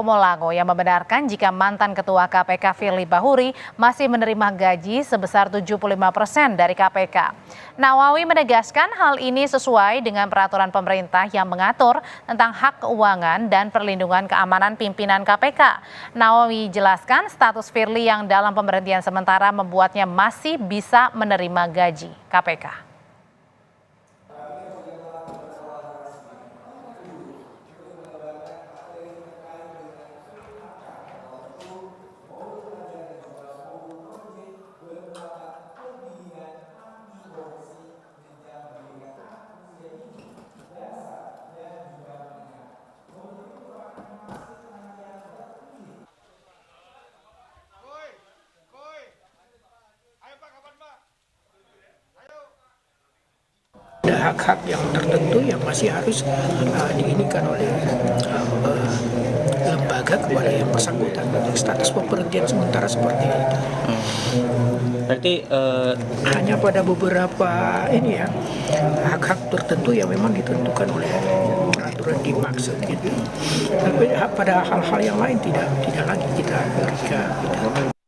Molango yang membenarkan jika mantan Ketua KPK Firly Bahuri masih menerima gaji sebesar 75% dari KPK. Nawawi menegaskan hal ini sesuai dengan peraturan pemerintah yang mengatur tentang hak keuangan dan perlindungan keamanan pimpinan KPK. Nawawi jelaskan status Firly yang dalam pemberhentian sementara membuatnya masih bisa menerima gaji KPK. Ada hak-hak yang tertentu yang masih harus diinikan oleh lembaga kepada yang bersangkutan. Status pemberhentian sementara seperti itu. Berarti hanya pada beberapa hak-hak tertentu yang memang ditentukan oleh peraturan dimaksud gitu. Tapi pada hal-hal yang lain tidak lagi kita berikan. Gitu.